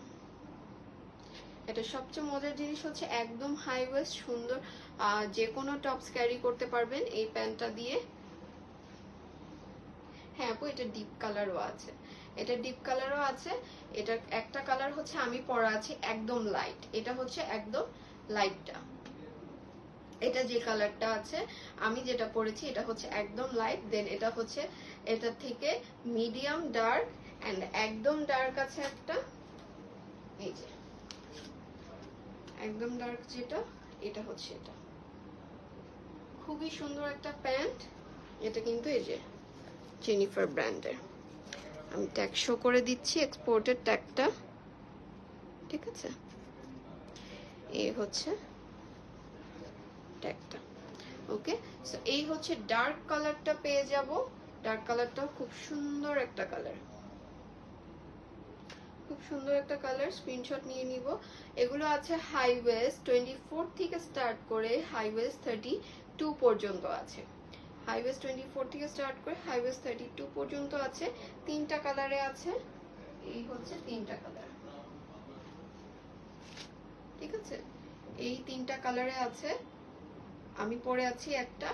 S1: এটা সবচেয়ে মজার জিনিস হচ্ছে একদম হাই ওয়েস্ট সুন্দর, যে কোনো টপস ক্যারি করতে পারবেন এই প্যান্টটা দিয়ে। হ্যাঁ আপু এটা ডিপ কালারও আছে, এটা ডিপ কালারও আছে। এটা একটা কালার হচ্ছে আমি পরা আছি একদম লাইট, এটা হচ্ছে একদম লাইটটা। এটা যে কালারটা আছে আমি যেটা পরেছি এটা হচ্ছে একদম লাইট, দেন এটা হচ্ছে এটা থেকে মিডিয়াম ডার্ক এন্ড একদম ডার্ক আছে একটা, এই যে একদম ডার্ক যেটা এটা হচ্ছে এটা। খুবই সুন্দর একটা প্যান্ট। এটা কিন্তু এই যে জেনিফার ব্র্যান্ডের, আমি ট্যাগ শো করে দিচ্ছি, এক্সপোর্টের ট্যাগটা, ঠিক আছে। এই হচ্ছে ট্যাগটা। ওকে, সো এই হচ্ছে ডার্ক কালারটা পেয়ে যাব। ডার্ক কালারটাও খুব সুন্দর একটা কালার, খুব সুন্দর একটা কালার। স্ক্রিনশট নিয়ে নিব। এগুলো আছে হাই ওয়েস্ট 24 থেকে স্টার্ট করে হাই ওয়েস্ট 32 পর্যন্ত আছে। হাই ওয়েস্ট 24 থেকে স্টার্ট করে হাই ওয়েস্ট 32 পর্যন্ত আছে। তিনটা কালারে আছে, এই হচ্ছে তিনটা কালার, ঠিক আছে। এই তিনটা কালারে আছে, আমি পরে আছি একটা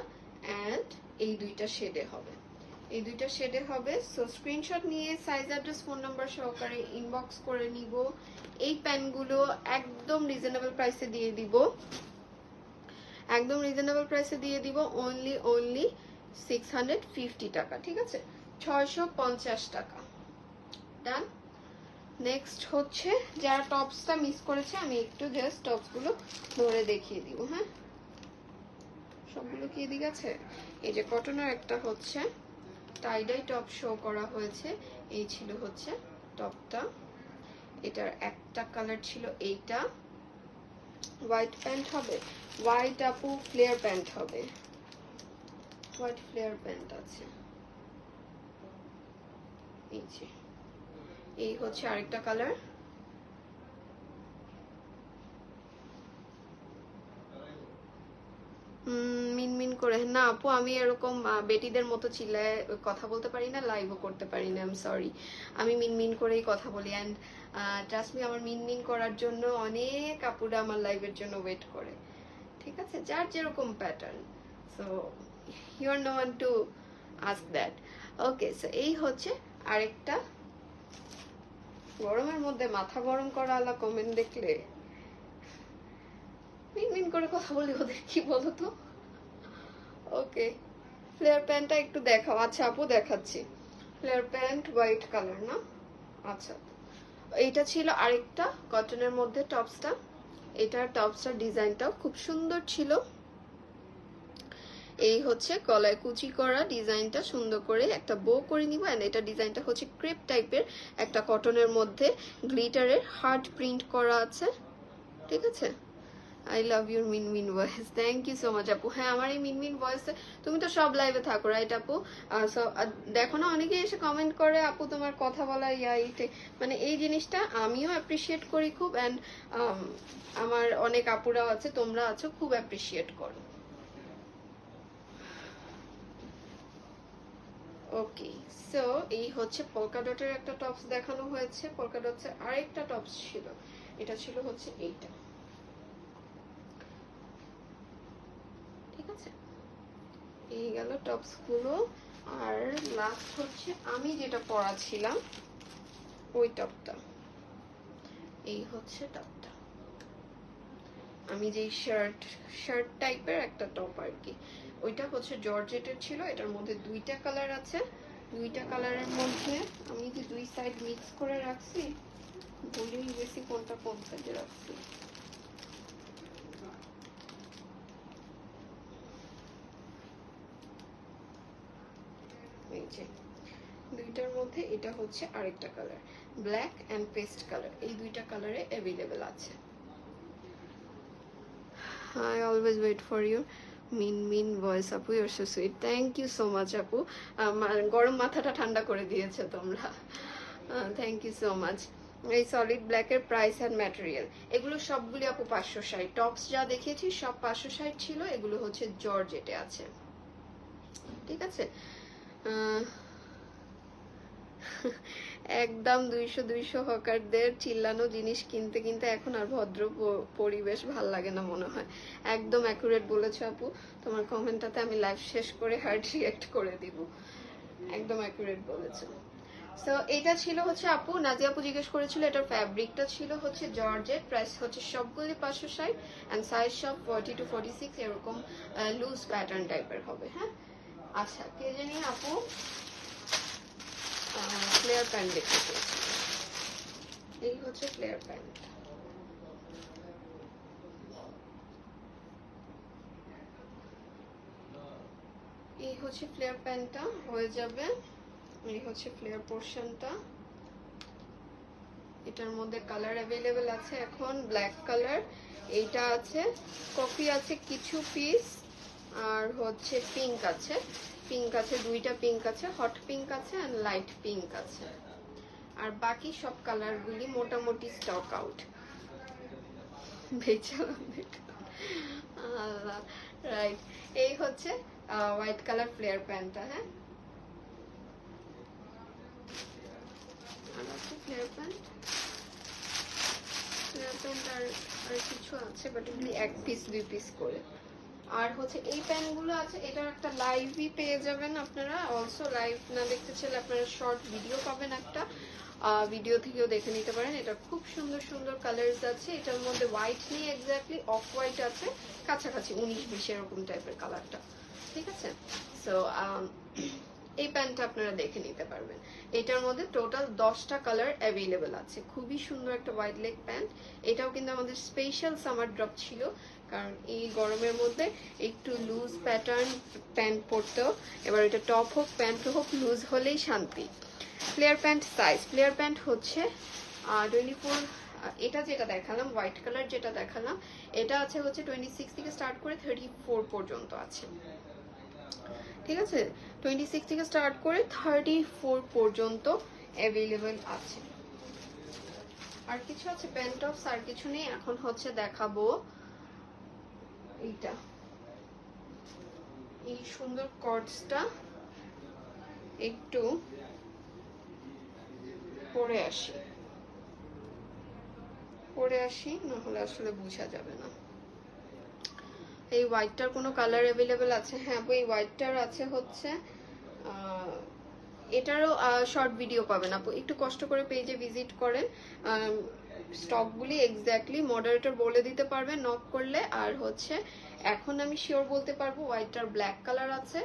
S1: এন্ড এই দুইটা শেডে হবে, এই দুইটা শেডে হবে। সো স্ক্রিনশট নিয়ে সাইজ অ্যাড্রেস ফোন নাম্বার সহকারে ইনবক্স করে নিব। এই প্যান্টগুলো একদম রিজনেবল প্রাইসে দিয়ে দিব, একদম রিজনেবল প্রাইসে দিয়ে দিব। অনলি 650 টাকা, ঠিক আছে, 650 টাকা। ডান। নেক্সট হচ্ছে যারা টপসটা মিস করেছে আমি একটু জাস্ট টপসগুলো ধরে দেখিয়ে দিব। হ্যাঁ, সবগুলো কি এদিকে আছে? এই যে কটনের একটা হচ্ছে টাইডাই টপ শো করা হয়েছে, এই ছিল হচ্ছে টপটা। এটার একটা কালার ছিল এইটা, হোয়াইট প্যান্ট হবে, হোয়াইট আপু ফ্লেয়ার প্যান্ট হবে, হোয়াইট ফ্লেয়ার প্যান্ট আছে। এই যে এই হচ্ছে আরেকটা কালার, মিনমিন করে না আপু, আমি এরকম বেটিদের মতো চিল্লায় কথা বলতে পারি না, লাইভও করতে পারি না, আই এম সরি। আমি মিনমিন করেই কথা বলি এন্ড ট্রাস্ট মি, আমার মিনমিন করার জন্য অনেক আপুরা আমার লাইভের জন্য ওয়েট করে, ঠিক আছে, যার যেরকম pattern. So you are no one to ask that. Okay, so এই হচ্ছে আরেকটা। গরমের মধ্যে মাথা গরম করা আলা কমেন্ট দেখলে মিনমিন করে কথা বলি, ওদের কি বলো তো। ওকে, ফ্লেয়ার প্যান্টটা একটু দেখাও। আচ্ছা আপু দেখাচ্ছি। ফ্লেয়ার প্যান্ট হোয়াইট কালার না, আচ্ছা এইটা ছিল আরেকটা কটনের মধ্যে টপসটা। এটার টপসটার ডিজাইনটাও খুব সুন্দর ছিল। এই হচ্ছে গলায় কুচি করা ডিজাইনটা সুন্দর করে একটা বো করে নিব। এন্ড এটা ডিজাইনটা হচ্ছে ক্রেপ টাইপের, একটা কটনের মধ্যে গ্লিটারের হার্ট প্রিন্ট করা আছে। ঠিক আছে, আই লাভ ইউর মিনমিন voice, thank you so much আপু। হ্যাঁ, আমার এই মিনমিন ভয়েসে তুমি তো সব লাইভে থাকো রাইট আপু? দেখো না, অনেকে এসে কমেন্ট করে আপু তোমার কথা বলা এইটা, মানে এই জিনিসটা আমিও অ্যাপ্রিসিয়েট করি খুব। অ্যান্ড আমার অনেক আপুরাও আছে, তোমরা আছো, খুব অ্যাপ্রিসিয়েট করো। ওকে, সো এই হচ্ছে পলকা ডটের একটা টপস দেখানো হয়েছে। পলকা ডটসের আরেকটা টপস ছিল, এটা ছিল হচ্ছে এইটা। ঠিক আছে, এই গেল টপস গুলো। আর লাস্ট হচ্ছে আমি যেটা পরাছিলাম ওই টপটা। এই হচ্ছে টপটা, আমি যেই শার্ট টাইপের একটা টপ আর কি, ওইটা হচ্ছে জর্জেটের ছিল। এটার মধ্যে দুইটা কালার আছে, দুইটা কালারের মধ্যে আমি যে দুই সাইড মিক্স করে রাখছি, বলিনি বেশি কোনটা কোন সাইডে রাখছি। এই যে দুইটার মধ্যে এটা হচ্ছে আরেকটা colour, black and paste colour, এই দুইটা কালারে অ্যাভেলেবেল আছে। I always wait for you. মিন ভয়েস আপু, your so sweet, thank you so much আপু। গরম মাথাটা ঠান্ডা করে দিয়েছে তোমরা, থ্যাংক ইউ সো মাচ। এই সলিড ব্ল্যাকের প্রাইস অ্যান্ড ম্যাটেরিয়াল, এগুলো সবগুলি আপু 560। টপস যা দেখিয়েছি সব 560 ছিল, এগুলো হচ্ছে জর্জেটে আছে। ঠিক আছে, একদম 200 হকারদের চিল্লানো জিনিস কিনতে কিনতে এখন আর ভদ্র পরিবেশ ভাল লাগে না মনে হয়। একদম অ্যাকুরেট বলেছো আপু, তোমার কমেন্টটাতে আমি লাইভ শেষ করে হার্ট রিয়েক্ট করে দিব। একদম অ্যাকুরেট বলেছো। সো এটা ছিল হচ্ছে আপু, নাজিয়া আপু জিজ্ঞেস করেছিল এটার ফ্যাব্রিকটা ছিল হচ্ছে জর্জেট, প্রাইস হচ্ছে সবগুলি 560 এন্ড সাইজ সব 40 to 46 এরকম লুজ প্যাটার্ন টাইপের হবে। হ্যাঁ, আচ্ছা, কে জানি আপু ফ্লেয়ার প্যান্ট দেখতে পেয়েছি, এই হচ্ছে ফ্লেয়ার প্যান্ট। এই হচ্ছে ফ্লেয়ার প্যান্টটা হয়ে যাবে, এই হচ্ছে ফ্লেয়ার পোর্শনটা। এটার মধ্যে কালার অ্যাভেলেবেল আছে এখন, ব্ল্যাক কালার, এইটা আছে, কফি আছে কিছু পিস, আর হচ্ছে পিঙ্ক আছে, পিঙ্ক আছে দুইটা, পিঙ্ক আছে, হট পিঙ্ক আছে আর লাইট পিঙ্ক আছে। আর বাকি সব কালারগুলি মোটামুটি স্টক আউট। রাইট, এই হচ্ছে হোয়াইট কালার ফ্লেয়ার প্যান্টটা। হ্যাঁ, আর আছে ফ্লেয়ার প্যান্ট, ফ্লেয়ার প্যান্ট আর কিছু আছে, বাট এগুলি এক পিস দুই পিস করে। আর হচ্ছে এই প্যান্টগুলো আছে, এটার একটা লাইভই পেয়ে যাবেন আপনারা। অলসো লাইভ না দেখতে চাইলে আপনারা শর্ট ভিডিও পাবেন একটা, ভিডিও থেকেও দেখে নিতে পারেন। এটা খুব সুন্দর সুন্দর কালার্স আছে, এটার মধ্যে হোয়াইট নেই এক্স্যাক্টলি, অফ হোয়াইট আছে, কাছাকাছি 19-20 এরকম টাইপের কালারটা। ঠিক আছে, সো এই প্যান্টটা আপনারা দেখে নিতে পারবেন। এটার মধ্যে টোটাল 10টা কালার অ্যাভেলেবেল আছে, খুবই সুন্দর একটা ওয়াইড লেগ প্যান্ট। এটাও কিন্তু আমাদের স্পেশাল সামার ড্রপ ছিল, কারণ এই গরমের মধ্যে একটু লুজ প্যাটার্ন প্যান্ট পরতেও, এবার এটা টপ হোক প্যান্ট হোক লুজ হলেই শান্তি। Flair pant size, flair pant হচ্ছে 24, এটা যেটা দেখালাম হোয়াইট কালার যেটা দেখালাম, এটা আছে হচ্ছে 26 থেকে স্টার্ট করে 34 পর্যন্ত আছে। ঠিক আছে, 26 থেকে স্টার্ট করে 34 পর্যন্ত অ্যাভেলেবেল আছে। আর কিছু আছে প্যান্ট টপস, আর কিছু নেই। এখন হচ্ছে দেখাবো এইটা, এই সুন্দর কর্ডসটা একটু পরে আসি নাহলে আসলে বোঝা যাবে না। এই হোয়াইটটার কোনো কালার অ্যাভেলেবেল আছে? হ্যাঁ, এই হোয়াইটটার আছে হচ্ছে, এটারও শর্ট ভিডিও পাবেন আপু, একটু কষ্ট করে পেজে ভিজিট করেন, স্টকগুলি এক্স্যাক্টলি মডারেটর বলে দিতে পারবে নক করলে। আর হচ্ছে এখন আমি শিওর বলতে পারবো হোয়াইটটার ব্ল্যাক কালার আছে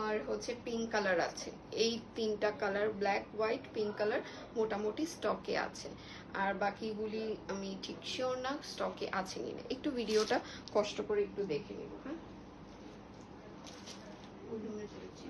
S1: আর হচ্ছে পিঙ্ক কালার আছে, এই তিনটা colour black white pink colour মোটামুটি স্টকে আছে। আর বাকিগুলি আমি ঠিক শিওর না স্টকে আছে কিনা, একটু ভিডিওটা কষ্ট করে একটু দেখে নিব। হ্যাঁ, ওই রুমে চলেছি।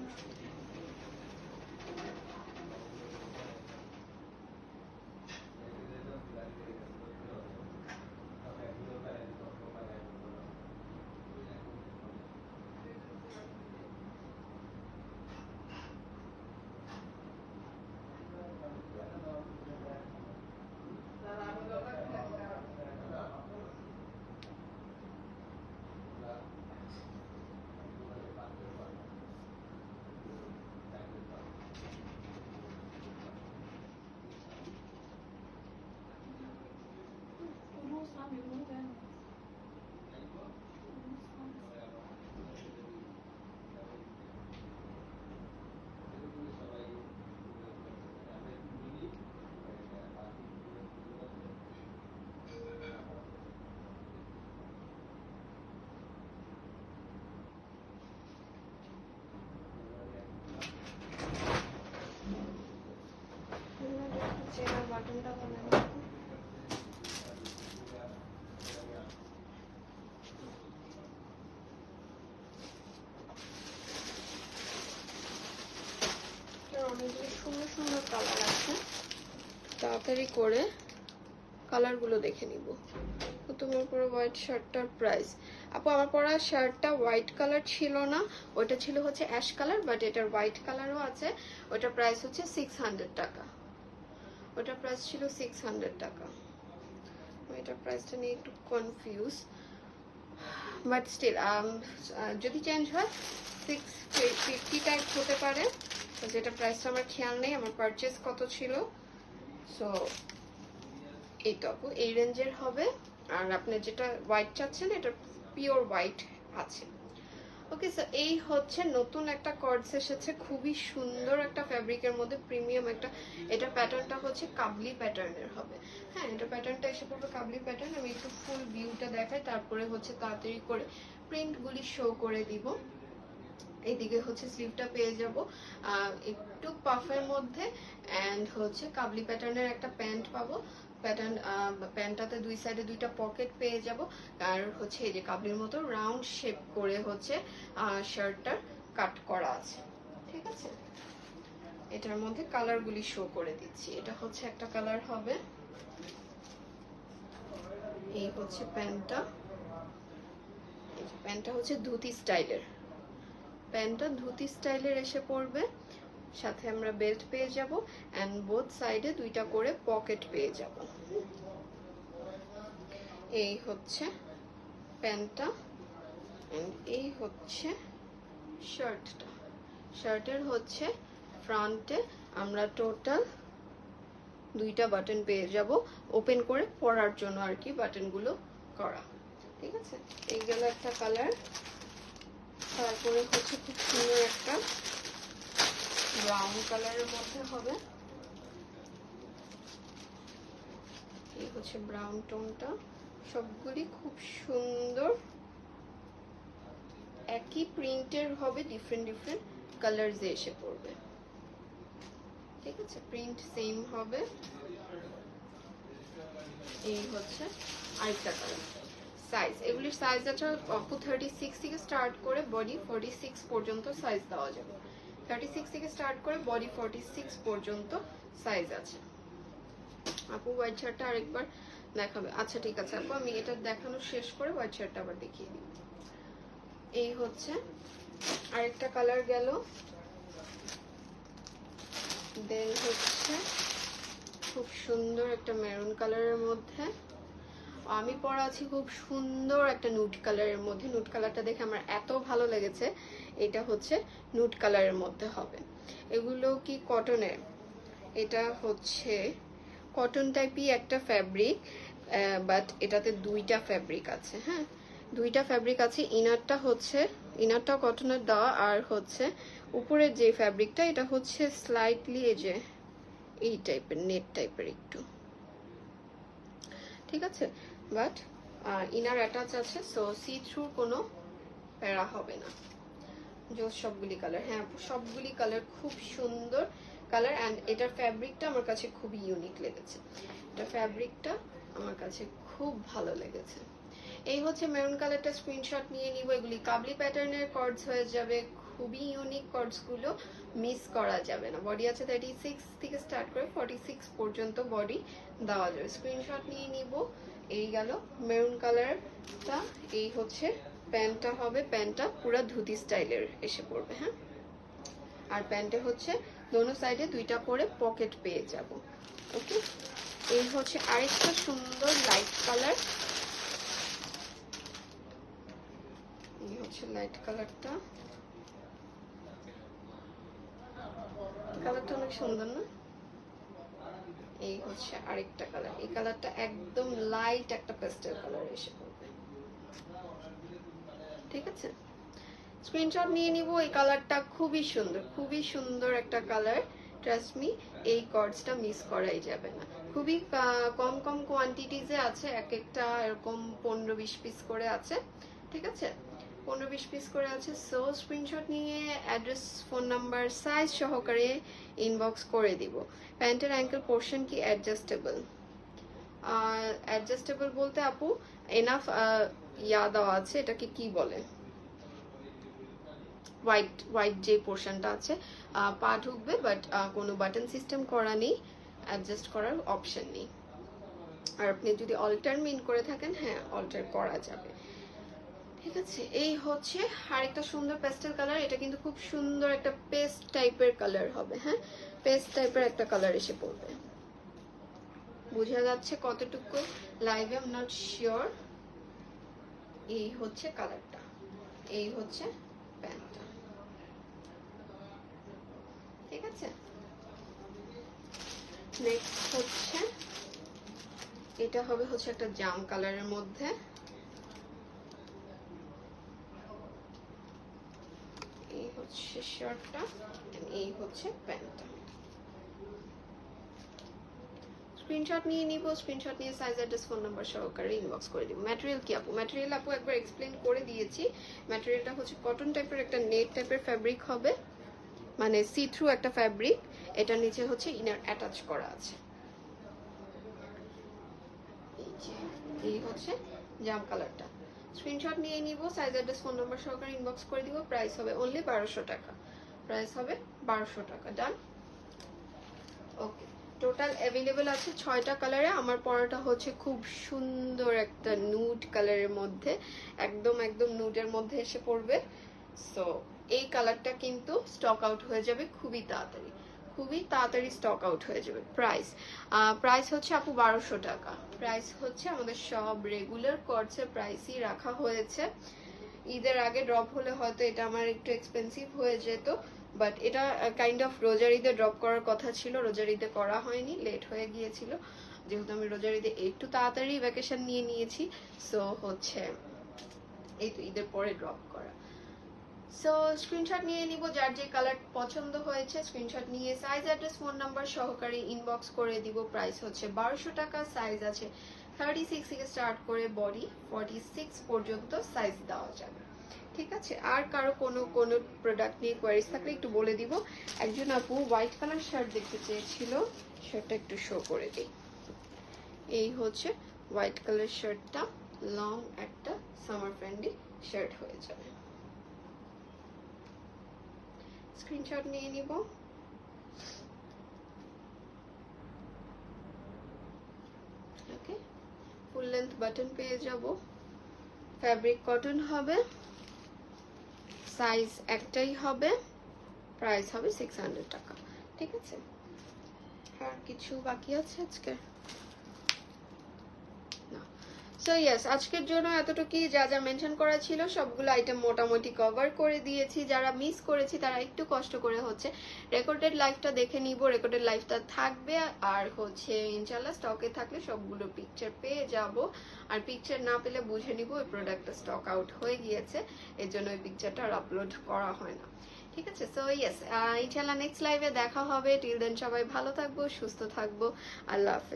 S1: বাটনটা অনেকগুলো সুন্দর সুন্দর কালার আছে, তাড়াতাড়ি করে কালারগুলো দেখে নিব। তো তোমার পরা হোয়াইট শার্টটার প্রাইস, আপু আমার পরা শার্টটা হোয়াইট কালার ছিল না, ওটা ছিল হচ্ছে অ্যাশ কালার, বাট এটার হোয়াইট কালারও আছে। ওটার প্রাইস হচ্ছে 600 টাকা। ওটার প্রাইস ছিল 600 টাকা। এটার প্রাইসটা নিয়ে একটু কনফিউজ, বাট স্টিল যদি চেঞ্জ হয় 650 টাইপ হতে পারে। যেটা প্রাইসটা আমার খেয়াল নেই, আমার পারচেস কত ছিল। সো এইটুকু এই রেঞ্জের হবে। আর আপনি যেটা হোয়াইট চাচ্ছেন এটা পিওর হোয়াইট আছে। ওকে, সো এই হচ্ছে নতুন একটা কর্ডস এসেছে, খুবই সুন্দর একটা ফ্যাব্রিকের মধ্যে, প্রিমিয়াম একটা। এটা প্যাটার্নটা হচ্ছে কাবলি প্যাটার্নের হবে। হ্যাঁ, এটা প্যাটার্নটা এসে পড়বে কাবলি প্যাটার্ন। আমি একটু ফুল ভিউটা দেখাই, তারপরে হচ্ছে তাড়াতাড়ি করে প্রিন্টগুলি শো করে দিব। এইদিকে হচ্ছে স্লিভটা পেয়ে যাব একটু পাফের মধ্যে, অ্যান্ড হচ্ছে কাবলি প্যাটার্নের একটা প্যান্ট পাবো। প্যান্টটাতে দুই সাইডে দুইটা পকেট পেয়ে যাব। আর হচ্ছে এই যে কাবলির মতো রাউন্ড শেপ করে হচ্ছে শার্টটার কাট করা আছে। ঠিক আছে, এটার মধ্যে কালারগুলি শো করে দিচ্ছি। এটা হচ্ছে একটা কালার হবে, এই হচ্ছে প্যান্টটা। প্যান্টটা হচ্ছে ধুতি স্টাইলের, প্যান্টটা ধুতি স্টাইলের এসে পড়বে। সাথে আমরা বেল্ট পেয়ে যাব, এন্ড বোথ সাইডে দুইটা করে পকেট পেয়ে যাব। এই হচ্ছে প্যান্টটা, এন্ড এই হচ্ছে শার্টটা। শার্টের হচ্ছে ফ্রন্টে আমরা টোটাল দুইটা বাটন পেয়ে যাব, ওপেন করে পরার জন্য আর কি বাটনগুলো করা। ঠিক আছে, এই গেল একটা কালার। তারপরে হচ্ছে খুব সুন্দর একটা ব্রাউন কালারের মধ্যে হবে। এই হচ্ছে ব্রাউন টোনটা। সবগুলি খুব সুন্দর, একই প্রিন্টের হবে, ডিফারেন্ট ডিফারেন্ট কালারস এসে পড়বে। ঠিক আছে, প্রিন্ট সেম হবে। এই হচ্ছে আরেকটা কালার। সাইজ, এগুলির সাইজ আছে আপু 36 থেকে স্টার্ট করে বডি 46 পর্যন্ত সাইজ দেওয়া যাবে। 36 থেকে স্টার্ট করে বডি 46 পর্যন্ত সাইজ আছে। আপু হোয়াইট শার্টটা আরেকবার দেখাবে? আচ্ছা ঠিক আছে আপু, আমি এটা দেখানো শেষ করে হোয়াইট শার্টটা আবার দেখিয়ে দিই। এই হচ্ছে আরেকটা কালার গেল। দেন হচ্ছে খুব সুন্দর একটা মেরুন কালারের মধ্যে। আমি পরা আছি খুব সুন্দর একটা নুড কালারের মধ্যে। নুড কালারটা দেখে আমার এত ভালো লেগেছে। এটা হচ্ছে নুড কালারের মধ্যে হবে। এগুলো কি কটনের? এটা হচ্ছে কটন টাইপই একটা ফ্যাব্রিক, বাট এটাতে দুইটা ফ্যাব্রিক আছে। হ্যাঁ, দুইটা ফ্যাব্রিক আছে। ইনারটা কটনের দেওয়া, আর হচ্ছে উপরের যে ফ্যাব্রিকটা এটা হচ্ছে স্লাইটলি এই টাইপের নেট টাইপের একটু। ঠিক আছে, বাট ইনার অ্যাটাচ আছে, সো সি থ্রু কোনো প্যারা হবে না। সবগুলি কালার, হ্যাঁ সবগুলি কালার খুব সুন্দর কালার। অ্যান্ড এটার ফ্যাব্রিকটা আমার কাছে খুবই ইউনিক লেগেছে। এটা ফ্যাব্রিকটা আমার কাছে খুব ভালো লেগেছে। এই হচ্ছে মেরুন কালারটা, স্ক্রিনশট নিয়ে নিব। এগুলি কাবলি প্যাটার্নের কর্ডস হয়ে যাবে, খুবই ইউনিক কর্ডস গুলো, মিস করা যাবে না। বডি আছে 36 থেকে স্টার্ট করে 46 পর্যন্ত বডি দেওয়া যাবে। স্ক্রিনশট নিয়ে নিব। এই গেল মেরুন কালারটা। এই হচ্ছে প্যান্টটা হবে, প্যান্টটা পুরো ধুতি স্টাইলের এসে পড়বে। হ্যাঁ, আর প্যান্টে হচ্ছে দোনো সাইডে দুইটা করে পকেট পেয়ে যাব। ওকে, এই হচ্ছে আরেকটা সুন্দর লাইট কালার। এই হচ্ছে লাইট কালারটা, কালারটা অনেক সুন্দর না? এই হচ্ছে আরেকটা কালার। এই কালারটা একদম লাইট একটা পেস্টেল কালার এসে পড়বে। ঠিক আছে, স্ক্রিনশট নিয়ে নিব। এই কালারটা খুবই সুন্দর, খুবই সুন্দর একটা কালার। ট্রাস্ট মি, এই কর্ডসটা মিস করাই যাবে না। খুবই কম কম কোয়ান্টিটিজে আছে, এক একটা এরকম 15-20 পিস করে আছে। ঠিক আছে, 15-20 পিস করে আছে। সো স্ক্রিনশট নিয়ে অ্যাড্রেস, ফোন নাম্বার, সাইজ সহকারে ইনবক্স করে দিব। প্যান্টের অ্যাঙ্কেল পোর্শন কি অ্যাডজাস্টেবল? অ্যাডজাস্টেবল বলতে আপু এনাফ ইয়া দেওয়া আছে, এটাকে কি বলে, হোয়াইট হোয়াইট যে পোর্শনটা আছে পা ঢুকবে, বাট কোনো বাটন সিস্টেম করা নেই, অ্যাডজাস্ট করার অপশন নেই। আর আপনি যদি অল্টার মিন করে থাকেন, হ্যাঁ অল্টার করা যাবে। ঠিক আছে, এই হচ্ছে আরেকটা সুন্দর পেস্টেল কালার। এটা কিন্তু খুব সুন্দর একটা পেস্ট টাইপের কালার হবে। হ্যাঁ, পেস্ট টাইপের একটা কালার এসে পড়বে। বোঝা যাচ্ছে কতটুকু লাইভে, আই এম নট শিওর। এই হচ্ছে কালারটা, এই হচ্ছে প্যান্টটা। ঠিক আছে, নেক্সট হচ্ছে এটা হবে হচ্ছে একটা জাম কালারের মধ্যে। এই হচ্ছে শার্টটা, এই হচ্ছে প্যান্টটা। স্ক্রিনশট নিয়ে নিব। স্ক্রিনশট নিয়ে সাইজ, অ্যাড্রেস, ফোন নাম্বার সহকারে ইনবক্স করে দিব। ম্যাটেরিয়াল কি আপু? ম্যাটেরিয়াল আপু একবার এক্সপ্লেন করে দিয়েছি। ম্যাটেরিয়ালটা হচ্ছে কটন টাইপের একটা নেট টাইপের ফ্যাব্রিক হবে, মানে সি থ্রু একটা ফ্যাব্রিক। এটা নিচে হচ্ছে ইনার অ্যাটাচ করা আছে। এই হচ্ছে জাম কালারটা। স্ক্রিনশট নিয়ে নিব, সাইজ, অ্যাড্রেস, ফোন নাম্বার সহকারে ইনবক্স করে দিব। প্রাইস হবে অনলি 1200 টাকা। প্রাইস হবে 1200 টাকা। ডান। ওকে, টোটাল অ্যাভেলেবেল আছে 6টা কালারে। আমার পরাটা হচ্ছে খুব সুন্দর একটা নুড কালারের মধ্যে, একদম একদম নুডের মধ্যে এসে পড়বে। সো এই কালারটা কিন্তু স্টক আউট হয়ে যাবে খুবই তাড়াতাড়ি, খুবই তাড়াতাড়ি স্টক আউট হয়ে যাবে। প্রাইস হচ্ছে আপু 1200 টাকা। প্রাইস হচ্ছে আমাদের সব রেগুলার কর্সের প্রাইসই রাখা হয়েছে। ঈদের আগে ড্রপ হলে হয়তো এটা আমার একটু এক্সপেন্সিভ হয়ে যেত, বাট এটা কাইন্ড অফ রোজার ঈদে ড্রপ করার কথা ছিল, রোজার ঈদে করা হয়নি, লেট হয়ে গিয়েছিল, যেহেতু আমি রোজার ঈদে একটু তাড়াতাড়ি ভ্যাকেশন নিয়ে নিয়েছি। সো হচ্ছে এই তো ঈদের পরে ড্রপ করা। সো স্ক্রিনশট নিয়ে নিব, যার যে কালার পছন্দ হয়েছে স্ক্রিনশট নিয়ে সাইজ, অ্যাড্রেস, ফোন নাম্বার সহকারে ইনবক্স করে দিব। প্রাইস হচ্ছে 1200 টাকা। সাইজ আছে 36 থেকে স্টার্ট করে বডি 46 পর্যন্ত সাইজ দেওয়া যাবে। ঠিক আছে, আর কারো কোনো প্রোডাক্ট নিয়ে কোয়ারিজ থাকলে একটু বলে দিব। একজন আপু হোয়াইট কালার শার্ট দেখতে চেয়েছিল, শার্টটা একটু শো করে দিই। এই হচ্ছে হোয়াইট কালার শার্টটা, লং একটা সামার ফ্রেন্ডলি শার্ট হয়ে যাবে। স্ক্রিনশট নিয়ে নিব। ওকে, ফুল লেন্থ বাটন পেয়ে যাব। ফ্যাব্রিক কটন হবে, সাইজ একটাই হবে, প্রাইস হবে 600 টাকা। ঠিক আছে, আর কিছু বাকি আছে আজকে? না। সো ইয়েস, আজকের জন্য এতটুকুই। যা যা মেনশন করা ছিল সবগুলো আইটেম মোটামুটি কভার করে দিয়েছি। যারা মিস করেছি তারা একটু কষ্ট করে হচ্ছে রেকর্ডেড লাইভটা দেখে নিব। রেকর্ডেড লাইভটা থাকবে, আর হচ্ছে ইনশাল্লাহ স্টকে থাকলে সবগুলো পিকচার পেয়ে যাব। আর পিকচার না পেলে বুঝে নিব ওই প্রোডাক্টটা স্টক আউট হয়ে গিয়েছে, এর জন্য ওই পিকচারটা আর আপলোড করা হয় না। ঠিক আছে, সো ইয়েস, ইনশাল্লাহ নেক্সট লাইভে দেখা হবে। টিল দেন সবাই ভালো থাকবো, সুস্থ থাকবো। আল্লাহ হাফেজ।